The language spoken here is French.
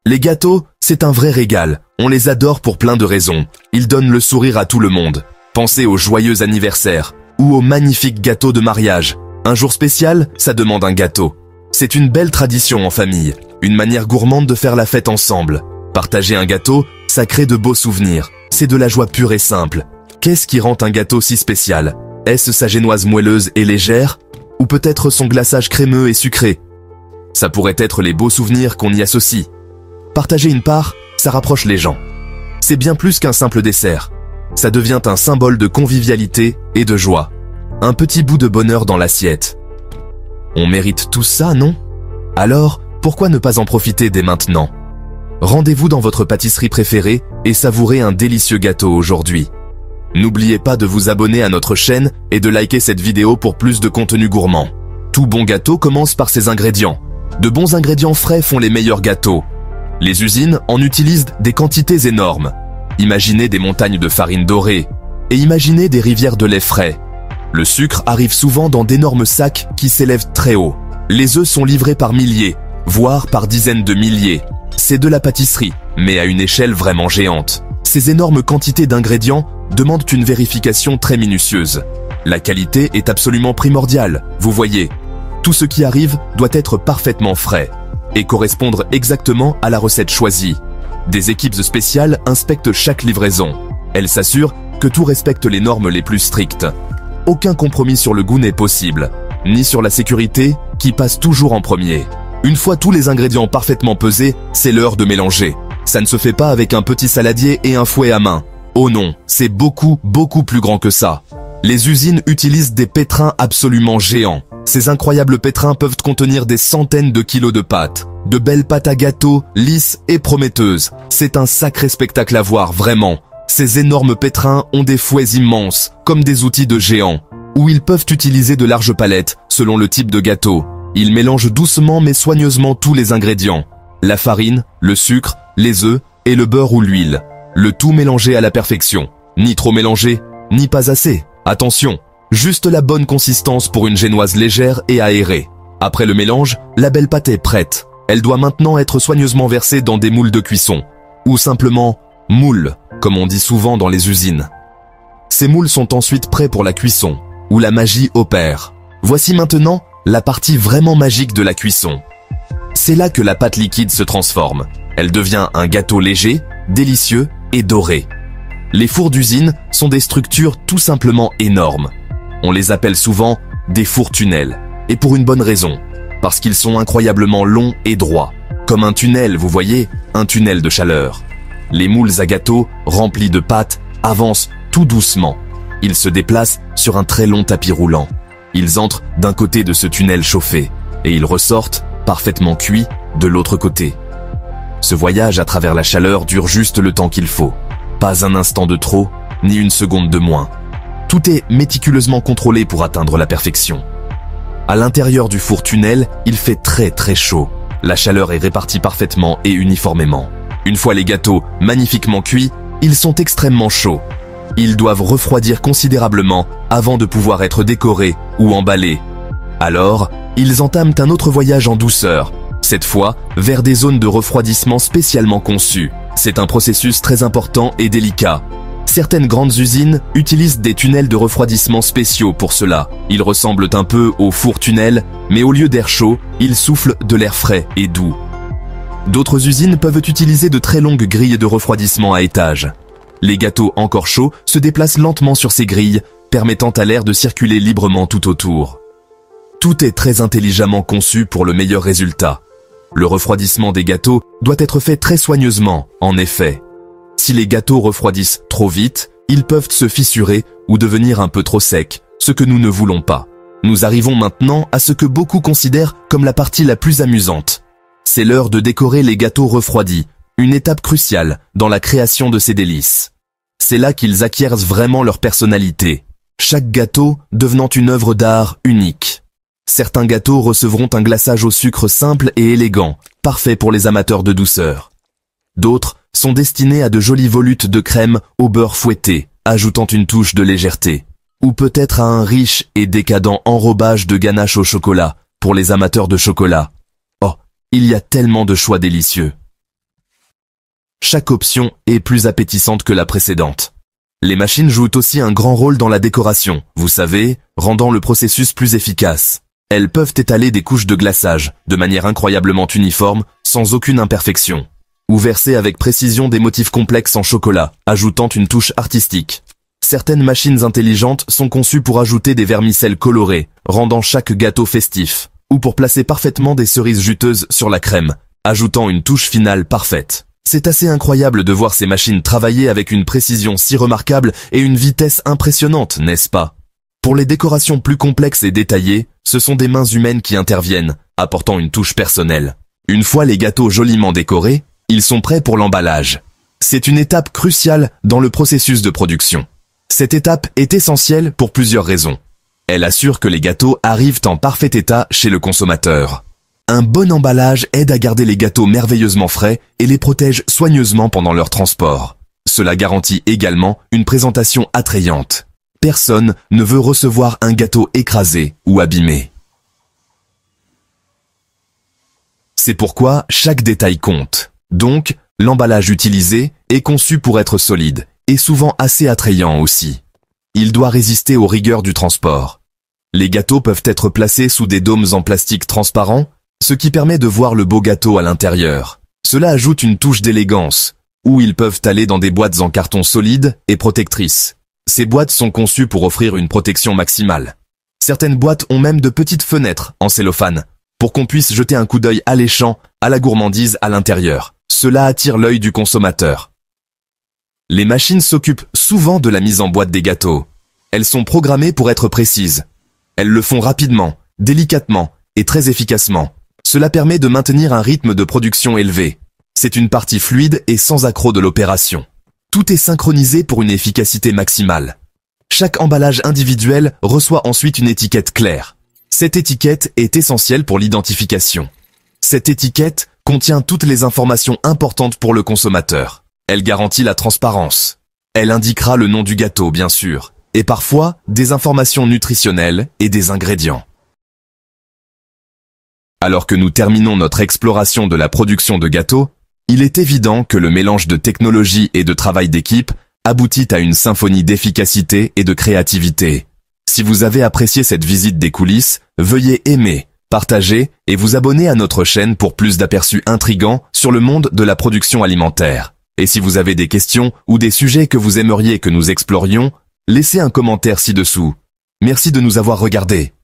Les gâteaux, c'est un vrai régal. On les adore pour plein de raisons. Ils donnent le sourire à tout le monde. Pensez aux joyeux anniversaires ou aux magnifiques gâteaux de mariage. Un jour spécial, ça demande un gâteau. C'est une belle tradition en famille, une manière gourmande de faire la fête ensemble. Partager un gâteau, ça crée de beaux souvenirs. C'est de la joie pure et simple. Qu'est-ce qui rend un gâteau si spécial? Est-ce sa génoise moelleuse et légère? Ou peut-être son glaçage crémeux et sucré? Ça pourrait être les beaux souvenirs qu'on y associe. Partager une part, ça rapproche les gens. C'est bien plus qu'un simple dessert. Ça devient un symbole de convivialité et de joie. Un petit bout de bonheur dans l'assiette. On mérite tout ça, non? Alors, pourquoi ne pas en profiter dès maintenant? Rendez-vous dans votre pâtisserie préférée et savourez un délicieux gâteau aujourd'hui. N'oubliez pas de vous abonner à notre chaîne et de liker cette vidéo pour plus de contenu gourmand. Tout bon gâteau commence par ses ingrédients. De bons ingrédients frais font les meilleurs gâteaux. Les usines en utilisent des quantités énormes. Imaginez des montagnes de farine dorée et imaginez des rivières de lait frais. Le sucre arrive souvent dans d'énormes sacs qui s'élèvent très haut. Les œufs sont livrés par milliers, voire par dizaines de milliers. C'est de la pâtisserie, mais à une échelle vraiment géante. Ces énormes quantités d'ingrédients demandent une vérification très minutieuse. La qualité est absolument primordiale, vous voyez. Tout ce qui arrive doit être parfaitement frais et correspondre exactement à la recette choisie. Des équipes spéciales inspectent chaque livraison. Elles s'assurent que tout respecte les normes les plus strictes. Aucun compromis sur le goût n'est possible, ni sur la sécurité, qui passe toujours en premier. Une fois tous les ingrédients parfaitement pesés, c'est l'heure de mélanger. Ça ne se fait pas avec un petit saladier et un fouet à main. Oh non, c'est beaucoup plus grand que ça. Les usines utilisent des pétrins absolument géants. Ces incroyables pétrins peuvent contenir des centaines de kilos de pâtes. De belles pâtes à gâteau, lisses et prometteuses. C'est un sacré spectacle à voir, vraiment. Ces énormes pétrins ont des fouets immenses, comme des outils de géants, où ils peuvent utiliser de larges palettes, selon le type de gâteau. Ils mélangent doucement mais soigneusement tous les ingrédients. La farine, le sucre, les œufs et le beurre ou l'huile. Le tout mélangé à la perfection. Ni trop mélangé, ni pas assez. Attention, juste la bonne consistance pour une génoise légère et aérée. Après le mélange, la belle pâte est prête. Elle doit maintenant être soigneusement versée dans des moules de cuisson. Ou simplement, moules, comme on dit souvent dans les usines. Ces moules sont ensuite prêts pour la cuisson, où la magie opère. Voici maintenant la partie vraiment magique de la cuisson. C'est là que la pâte liquide se transforme. Elle devient un gâteau léger, délicieux et doré. Les fours d'usine sont des structures tout simplement énormes. On les appelle souvent des fours tunnels, et pour une bonne raison, parce qu'ils sont incroyablement longs et droits. Comme un tunnel, vous voyez, un tunnel de chaleur. Les moules à gâteau, remplis de pâte, avancent tout doucement. Ils se déplacent sur un très long tapis roulant. Ils entrent d'un côté de ce tunnel chauffé, et ils ressortent, parfaitement cuits, de l'autre côté. Ce voyage à travers la chaleur dure juste le temps qu'il faut. Pas un instant de trop, ni une seconde de moins. Tout est méticuleusement contrôlé pour atteindre la perfection. À l'intérieur du four tunnel, il fait très chaud. La chaleur est répartie parfaitement et uniformément. Une fois les gâteaux magnifiquement cuits, ils sont extrêmement chauds. Ils doivent refroidir considérablement avant de pouvoir être décorés ou emballés. Alors, ils entament un autre voyage en douceur, cette fois vers des zones de refroidissement spécialement conçues. C'est un processus très important et délicat. Certaines grandes usines utilisent des tunnels de refroidissement spéciaux pour cela. Ils ressemblent un peu aux fours-tunnels, mais au lieu d'air chaud, ils soufflent de l'air frais et doux. D'autres usines peuvent utiliser de très longues grilles de refroidissement à étages. Les gâteaux encore chauds se déplacent lentement sur ces grilles, permettant à l'air de circuler librement tout autour. Tout est très intelligemment conçu pour le meilleur résultat. Le refroidissement des gâteaux doit être fait très soigneusement, en effet. Si les gâteaux refroidissent trop vite, ils peuvent se fissurer ou devenir un peu trop secs, ce que nous ne voulons pas. Nous arrivons maintenant à ce que beaucoup considèrent comme la partie la plus amusante. C'est l'heure de décorer les gâteaux refroidis, une étape cruciale dans la création de ces délices. C'est là qu'ils acquièrent vraiment leur personnalité, chaque gâteau devenant une œuvre d'art unique. Certains gâteaux recevront un glaçage au sucre simple et élégant, parfait pour les amateurs de douceur. D'autres sont destinés à de jolies volutes de crème au beurre fouetté, ajoutant une touche de légèreté. Ou peut-être à un riche et décadent enrobage de ganache au chocolat, pour les amateurs de chocolat. Oh, il y a tellement de choix délicieux. chaque option est plus appétissante que la précédente. Les machines jouent aussi un grand rôle dans la décoration, vous savez, rendant le processus plus efficace. Elles peuvent étaler des couches de glaçage, de manière incroyablement uniforme, sans aucune imperfection. Ou verser avec précision des motifs complexes en chocolat, ajoutant une touche artistique. Certaines machines intelligentes sont conçues pour ajouter des vermicelles colorées, rendant chaque gâteau festif, ou pour placer parfaitement des cerises juteuses sur la crème, ajoutant une touche finale parfaite. C'est assez incroyable de voir ces machines travailler avec une précision si remarquable et une vitesse impressionnante, n'est-ce pas? Pour les décorations plus complexes et détaillées, ce sont des mains humaines qui interviennent, apportant une touche personnelle. Une fois les gâteaux joliment décorés, ils sont prêts pour l'emballage. C'est une étape cruciale dans le processus de production. Cette étape est essentielle pour plusieurs raisons. Elle assure que les gâteaux arrivent en parfait état chez le consommateur. Un bon emballage aide à garder les gâteaux merveilleusement frais et les protège soigneusement pendant leur transport. Cela garantit également une présentation attrayante. Personne ne veut recevoir un gâteau écrasé ou abîmé. C'est pourquoi chaque détail compte. Donc, l'emballage utilisé est conçu pour être solide et souvent assez attrayant aussi. Il doit résister aux rigueurs du transport. Les gâteaux peuvent être placés sous des dômes en plastique transparent, ce qui permet de voir le beau gâteau à l'intérieur. Cela ajoute une touche d'élégance, ou ils peuvent aller dans des boîtes en carton solide et protectrices. Ces boîtes sont conçues pour offrir une protection maximale. Certaines boîtes ont même de petites fenêtres en cellophane, pour qu'on puisse jeter un coup d'œil alléchant à la gourmandise à l'intérieur. Cela attire l'œil du consommateur. Les machines s'occupent souvent de la mise en boîte des gâteaux. Elles sont programmées pour être précises. Elles le font rapidement, délicatement et très efficacement. Cela permet de maintenir un rythme de production élevé. C'est une partie fluide et sans accroc de l'opération. Tout est synchronisé pour une efficacité maximale. Chaque emballage individuel reçoit ensuite une étiquette claire. Cette étiquette est essentielle pour l'identification. Cette étiquette contient toutes les informations importantes pour le consommateur. Elle garantit la transparence. Elle indiquera le nom du gâteau, bien sûr, et parfois des informations nutritionnelles et des ingrédients. Alors que nous terminons notre exploration de la production de gâteaux, il est évident que le mélange de technologie et de travail d'équipe aboutit à une symphonie d'efficacité et de créativité. Si vous avez apprécié cette visite des coulisses, veuillez aimer, partager et vous abonner à notre chaîne pour plus d'aperçus intrigants sur le monde de la production alimentaire. Et si vous avez des questions ou des sujets que vous aimeriez que nous explorions, laissez un commentaire ci-dessous. Merci de nous avoir regardés.